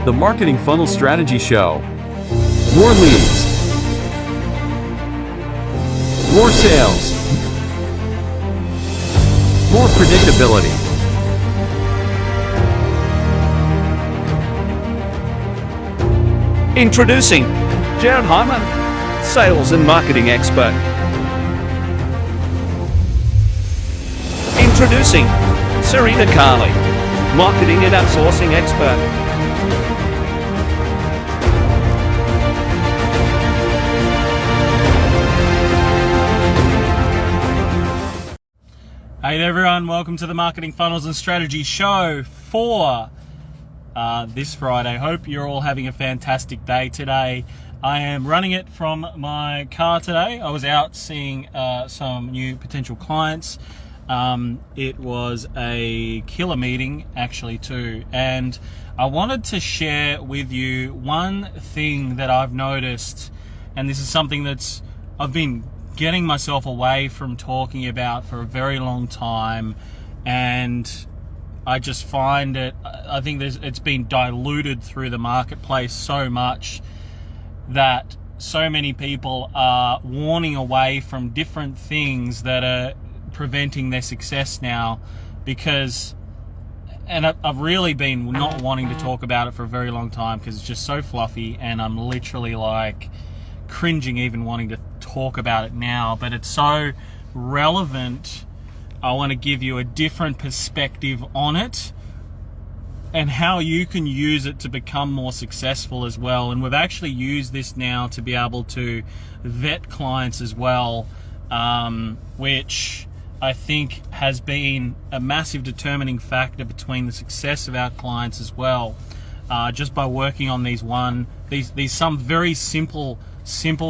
The Marketing Funnel Strategy Show. More leads. More sales. More predictability. Introducing Jared Hyman, sales and marketing expert. Introducing Serena Carly, marketing and outsourcing expert. Hey there everyone, welcome to the Marketing Funnels and Strategy Show for this Friday. Hope you're all having a fantastic day today. I am running it from my car today. I was out seeing some new potential clients. It was a killer meeting actually too, and I wanted to share with you one thing that I've noticed, and this is something that's I've been getting myself away from talking about for a very long time, and I just find it, I think it's been diluted through the marketplace so much that so many people are warning away from different things that are preventing their success now, because, and I've really been not wanting to talk about it for a very long time because it's just so fluffy, and I'm literally like cringing even wanting to talk about it now, but it's so relevant. I want to give you a different perspective on it and how you can use it to become more successful as well. And we've actually used this now to be able to vet clients as well, which I think has been a massive determining factor between the success of our clients as well. Just by working on these some very simple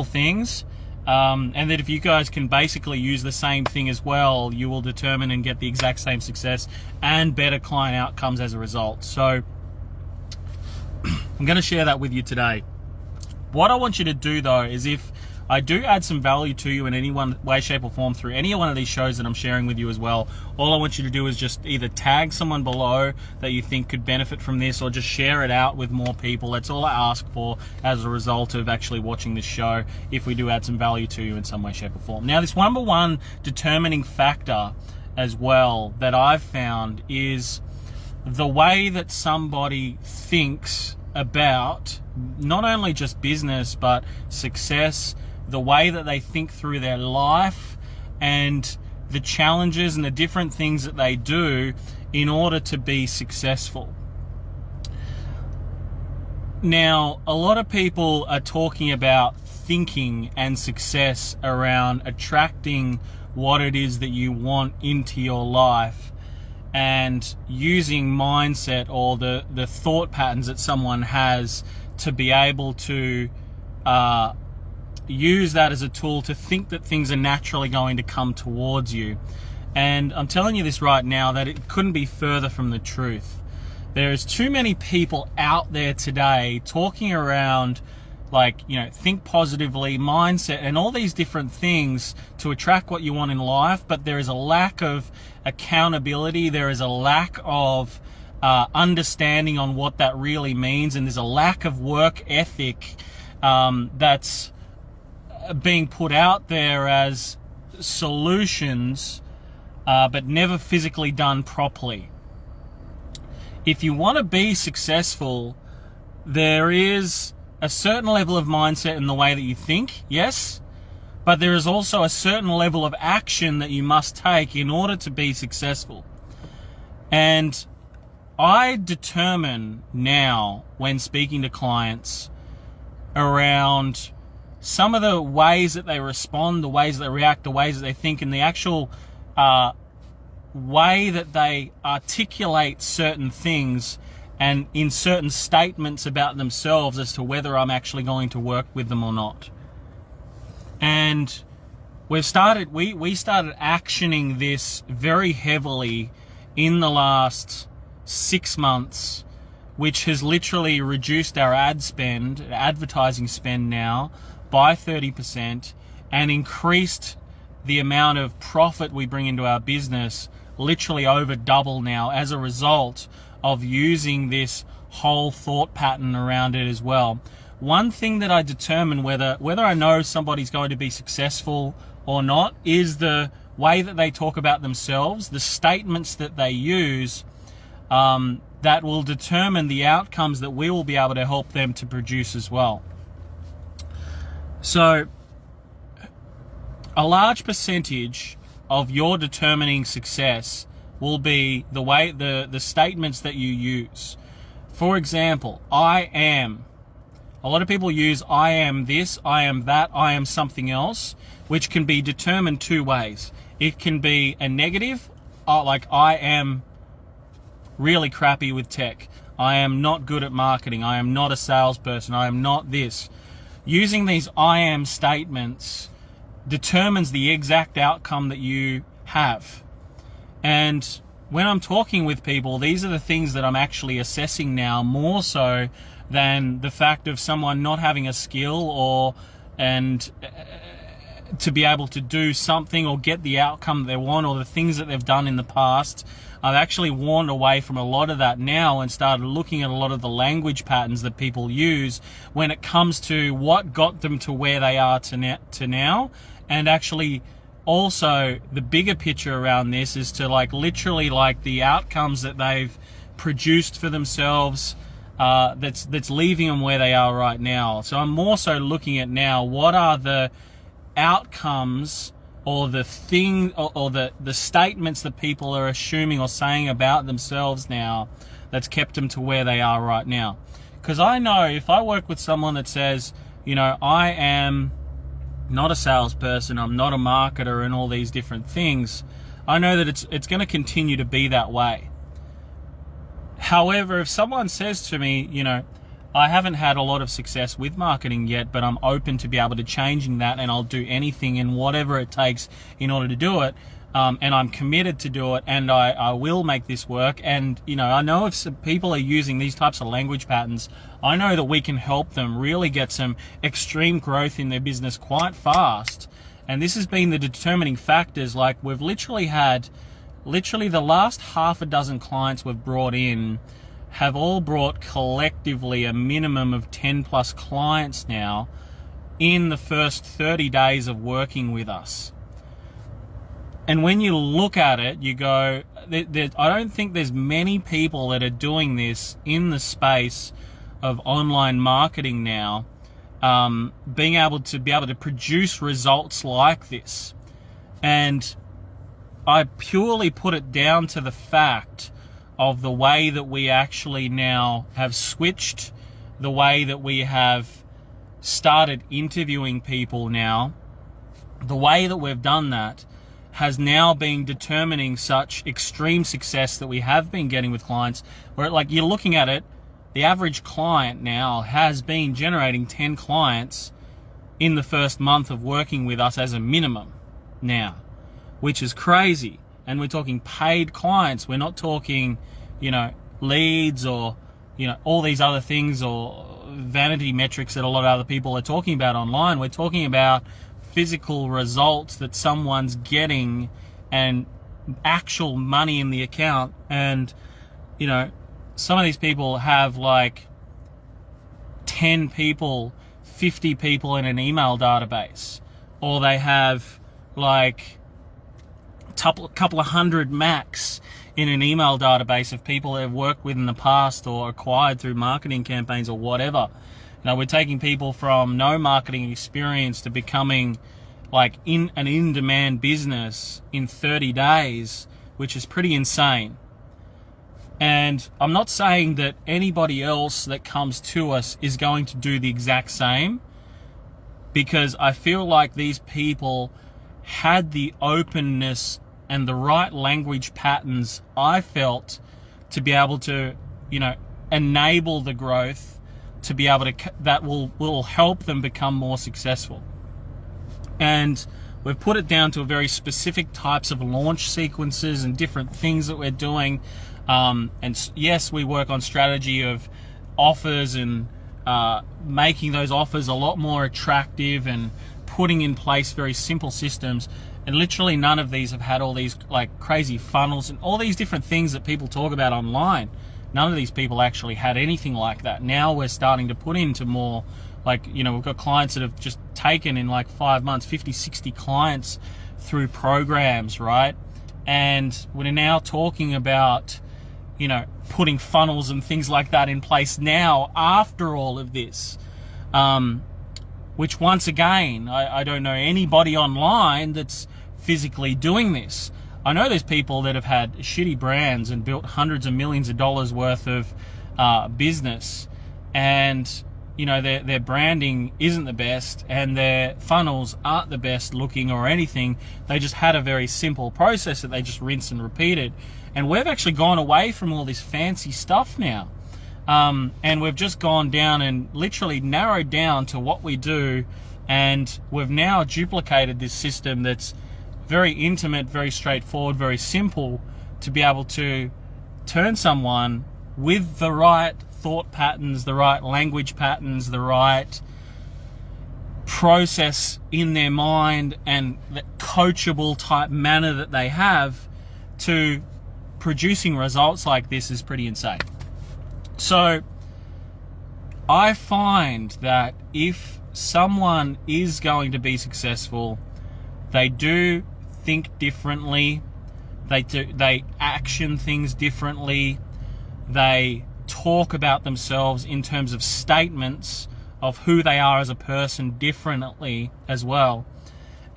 things, and that if you guys can basically use the same thing as well, you will determine and get the exact same success and better client outcomes as a result. So I'm going to share that with you today. What I want you to do though is, if I do add some value to you in any one way, shape or form through any one of these shows that I'm sharing with you as well, all I want you to do is just either tag someone below that you think could benefit from this, or just share it out with more people. That's all I ask for as a result of actually watching this show, if we do add some value to you in some way, shape or form. Now, this number one determining factor as well that I've found is the way that somebody thinks about not only just business but success, the way that they think through their life, and the challenges and the different things that they do in order to be successful. Now, a lot of people are talking about thinking and success around attracting what it is that you want into your life, and using mindset or the thought patterns that someone has to be able to use that as a tool to think that things are naturally going to come towards you. And I'm telling you this right now, that it couldn't be further from the truth. There's too many people out there today talking around, like, you know, think positively, mindset, and all these different things to attract what you want in life, but there is a lack of accountability, there is a lack of understanding on what that really means, and there's a lack of work ethic that's being put out there as solutions, but never physically done properly. If you want to be successful, there is a certain level of mindset in the way that you think, yes, but there is also a certain level of action that you must take in order to be successful. And I determine now, when speaking to clients, around some of the ways that they respond, the ways that they react, the ways that they think, and the actual way that they articulate certain things and in certain statements about themselves as to whether I'm actually going to work with them or not. And we started actioning this very heavily in the last 6 months, which has literally reduced our advertising spend now by 30%, and increased the amount of profit we bring into our business literally over double now as a result of using this whole thought pattern around it as well. One thing that I determine whether I know somebody's going to be successful or not is the way that they talk about themselves, the statements that they use, that will determine the outcomes that we will be able to help them to produce as well. So a large percentage of your determining success will be the way the statements that you use. For example, I am. A lot of people use I am this, I am that, I am something else, which can be determined two ways. It can be a negative, like I am really crappy with tech. I am not good at marketing. I am not a salesperson. I am not this. Using these I am statements determines the exact outcome that you have. And when I'm talking with people, these are the things that I'm actually assessing now, more so than the fact of someone not having a skill to be able to do something or get the outcome they want, or the things that they've done in the past. I've actually warned away from a lot of that now and started looking at a lot of the language patterns that people use when it comes to what got them to where they are to now. And actually also the bigger picture around this is to literally the outcomes that they've produced for themselves, that's leaving them where they are right now. So I'm more so looking at now, what are the outcomes or the thing or the statements that people are assuming or saying about themselves now that's kept them to where they are right now. Because I know if I work with someone that says, I am not a salesperson, I'm not a marketer, and all these different things, I know that it's going to continue to be that way. However, if someone says to me, I haven't had a lot of success with marketing yet, but I'm open to be able to changing that, and I'll do anything and whatever it takes in order to do it, and I'm committed to do it, and I will make this work. And I know if some people are using these types of language patterns, I know that we can help them really get some extreme growth in their business quite fast. And this has been the determining factors. Like, we've literally had the last half a dozen clients we've brought in have all brought collectively a minimum of 10 plus clients now in the first 30 days of working with us. And when you look at it, you go, I don't think there's many people that are doing this in the space of online marketing now, being able to produce results like this. And I purely put it down to the fact of the way that we actually now have switched, the way that we have started interviewing people now, the way that we've done that has now been determining such extreme success that we have been getting with clients, where you're looking at it, the average client now has been generating 10 clients in the first month of working with us as a minimum now, which is crazy. And we're talking paid clients. We're not talking, leads or, all these other things or vanity metrics that a lot of other people are talking about online. We're talking about physical results that someone's getting and actual money in the account. And, some of these people have 10 people, 50 people in an email database, or they have couple of hundred max in an email database of people they've worked with in the past or acquired through marketing campaigns or whatever. We're taking people from no marketing experience to becoming in an in-demand business in 30 days, which is pretty insane. And I'm not saying that anybody else that comes to us is going to do the exact same, because I feel like these people had the openness and the right language patterns, I felt, to be able to, enable the growth, to be able to, that will help them become more successful. And we've put it down to a very specific types of launch sequences and different things that we're doing. And yes, we work on strategy of offers and making those offers a lot more attractive and putting in place very simple systems. And literally none of these have had all these crazy funnels and all these different things that people talk about online. none of these people actually had anything like that. Now we're starting to put into more, like, you know, we've got clients that have just taken in like 5 months, 50, 60 clients through programs, right? And we're now talking about, you know, putting funnels and things like that in place now after all of this. Which once again, I don't know anybody online that's physically doing this. I know there's people that have had shitty brands and built hundreds of millions of dollars worth of business, and you know their branding isn't the best and their funnels aren't the best looking or anything. They just had a very simple process that they just rinse and repeated. And we've actually gone away from all this fancy stuff now. And we've just gone down and literally narrowed down to what we do, and we've now duplicated this system that's very intimate, very straightforward, very simple, to be able to turn someone with the right thought patterns, the right language patterns, the right process in their mind, and the coachable type manner that they have to producing results like this is pretty insane. So I find that if someone is going to be successful, they do think differently, they action things differently, they talk about themselves in terms of statements of who they are as a person differently as well.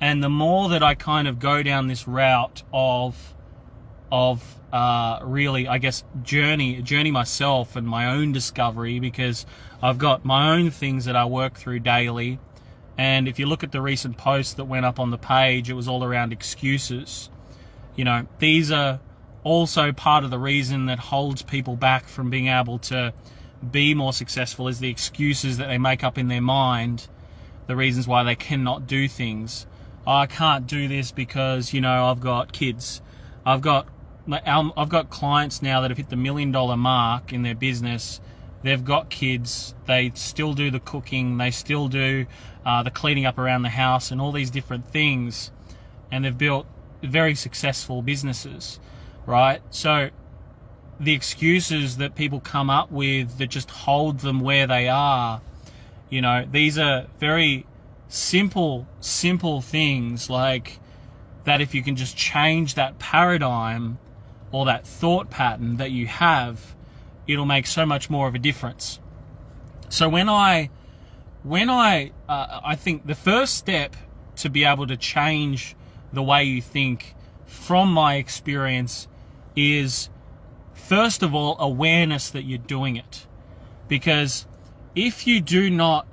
And the more that I kind of go down this route of really, I guess, journey myself and my own discovery, because I've got my own things that I work through daily. And if you look at the recent post that went up on the page, it was all around excuses. You know, these are also part of the reason that holds people back from being able to be more successful, is the excuses that they make up in their mind, the reasons why they cannot do things. I can't do this because, you know, I've got kids. I've got clients now that have hit the $1 million mark in their business. They've got kids. They still do the cooking. They still do the cleaning up around the house and all these different things. And they've built very successful businesses, right? So the excuses that people come up with that just hold them where they are, you know, these are very simple things, like that if you can just change that paradigm or that thought pattern that you have, it'll make so much more of a difference. So when I think the first step to be able to change the way you think, from my experience, is first of all awareness that you're doing it. Because if you're not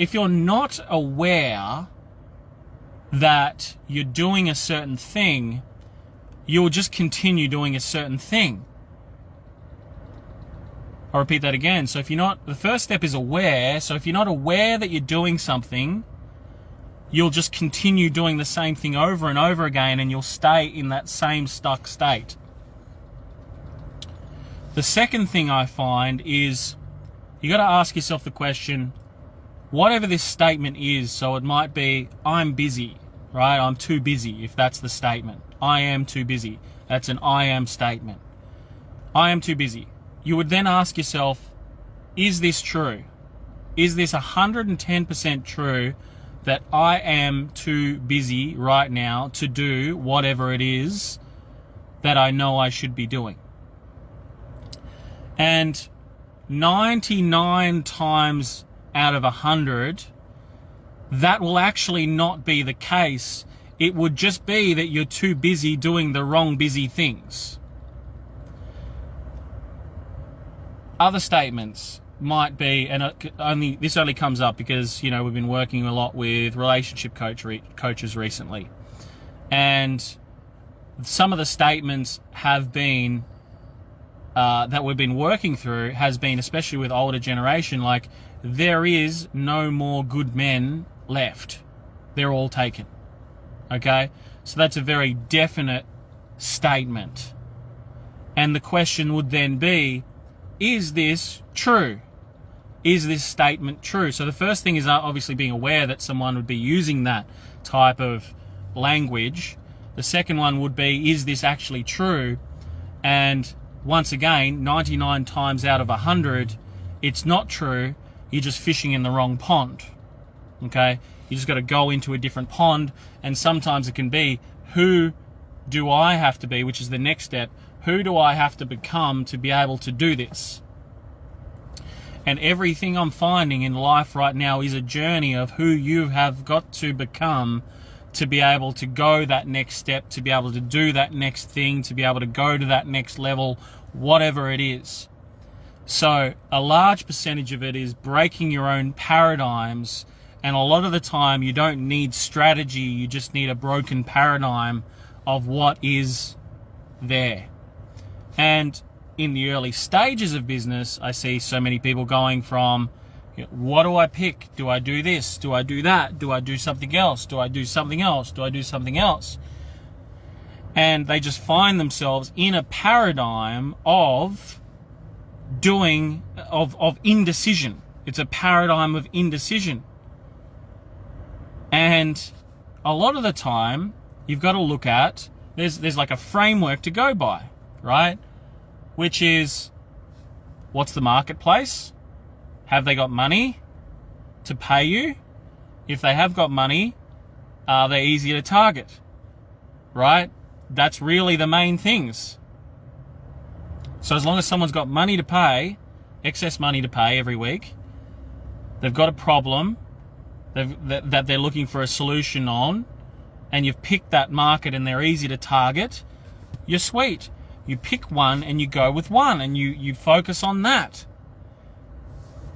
aware that you're doing a certain thing, you'll just continue doing a certain thing. I'll repeat that again. So the first step is aware. So if you're not aware that you're doing something, you'll just continue doing the same thing over and over again, and you'll stay in that same stuck state. The second thing I find is you got to ask yourself the question, whatever this statement is, so it might be, I'm busy, right? I'm too busy, if that's the statement. I am too busy. That's an I am statement. I am too busy. You would then ask yourself, is this true? Is this 110% true that I am too busy right now to do whatever it is that I know I should be doing? And 99 times out of 100, that will actually not be the case. It would just be that you're too busy doing the wrong busy things. Other statements might be, and this only comes up because, you know, we've been working a lot with relationship coaches recently. And some of the statements have been, that we've been working through, has been, especially with older generation, like, there is no more good men left. They're all taken. Okay? So that's a very definite statement. And the question would then be, is this true? Is this statement true? So the first thing is obviously being aware that someone would be using that type of language. The second one would be, is this actually true? And once again, 99 times out of 100, it's not true. You're just fishing in the wrong pond. Okay? You just got to go into a different pond, and sometimes it can be, who do I have to be, which is the next step. Who do I have to become to be able to do this? And everything I'm finding in life right now is a journey of who you have got to become to be able to go that next step, to be able to do that next thing, to be able to go to that next level, whatever it is. So a large percentage of it is breaking your own paradigms, and a lot of the time you don't need strategy, you just need a broken paradigm of what is there. And in the early stages of business, I see so many people going from, what do I pick? Do I do this? Do I do that? Do I do something else? Do I do something else? Do I do something else? And they just find themselves in a paradigm of indecision. It's a paradigm of indecision. And a lot of the time, you've got to look at, there's like a framework to go by, right? Which is, what's the marketplace? Have they got money to pay you? If they have got money, are they easy to target? Right? That's really the main things. So as long as someone's got money to pay, excess money to pay every week, they've got a problem that they're looking for a solution on, and you've picked that market and they're easy to target, you're sweet. You pick one and you go with one, and you focus on that.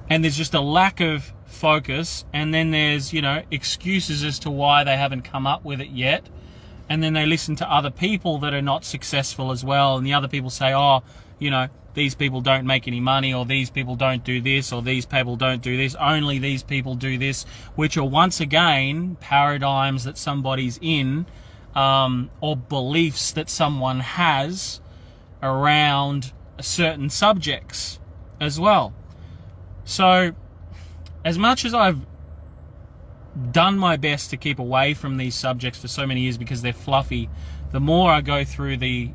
And there's just a lack of focus, and then there's, excuses as to why they haven't come up with it yet. And then they listen to other people that are not successful as well, and the other people say, these people don't make any money, or these people don't do this, or these people don't do this, only these people do this, which are once again paradigms that somebody's in, or beliefs that someone has around certain subjects as well. So as much as I've done my best to keep away from these subjects for so many years because they're fluffy, the more I go through the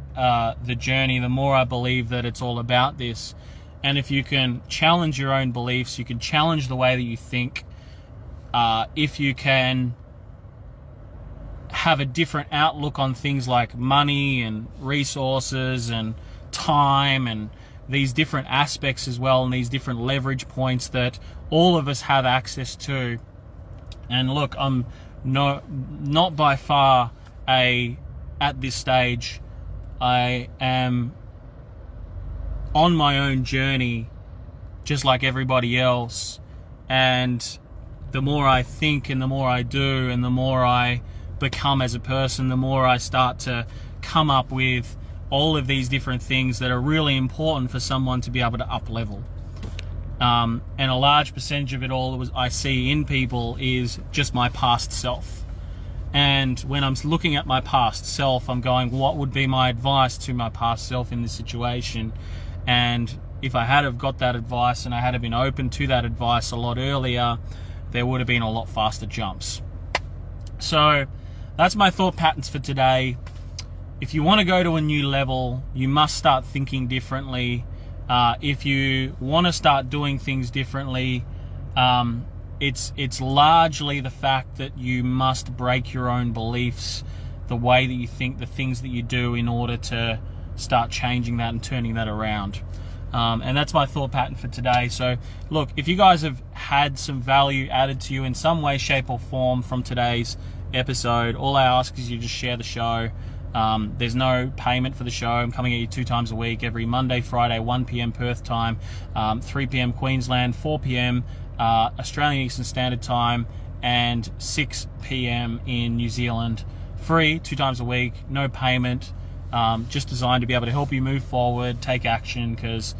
journey, the more I believe that it's all about this. And if you can challenge your own beliefs, you can challenge the way that you think, if you can have a different outlook on things like money and resources and time and these different aspects as well, and these different leverage points that all of us have access to. And look, I'm not by far at this stage, I am on my own journey just like everybody else, and the more I think and the more I do and the more I become as a person, the more I start to come up with all of these different things that are really important for someone to be able to up level. And a large percentage of it all I see in people is just my past self. And when I'm looking at my past self, I'm going, what would be my advice to my past self in this situation? And if I had have got that advice and I had have been open to that advice a lot earlier, there would have been a lot faster jumps. So that's my thought patterns for today. If you want to go to a new level, you must start thinking differently. If you want to start doing things differently, it's largely the fact that you must break your own beliefs, the way that you think, the things that you do, in order to start changing that and turning that around. And that's my thought pattern for today. So look, if you guys have had some value added to you in some way, shape or form from today's episode, all I ask is you just share the show. There's no payment for the show. I'm coming at you 2 times a week, every Monday, Friday, 1 p.m. Perth time, 3 p.m. Queensland, 4 p.m. Australian Eastern Standard Time, and 6 p.m. in New Zealand. Free, 2 times a week, no payment, just designed to be able to help you move forward, take action, because,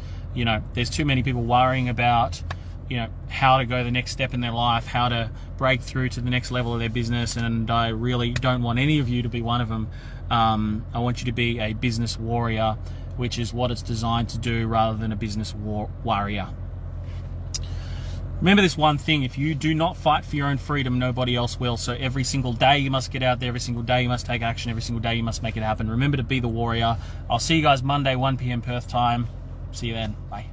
there's too many people worrying about, how to go the next step in their life, how to break through to the next level of their business, and I really don't want any of you to be one of them. I want you to be a business warrior, which is what it's designed to do, rather than a business warrior. Remember this one thing: if you do not fight for your own freedom, nobody else will. So every single day you must get out there, every single day you must take action, every single day you must make it happen. Remember to be the warrior. I'll see you guys Monday, 1 p.m. Perth time. See you then. Bye.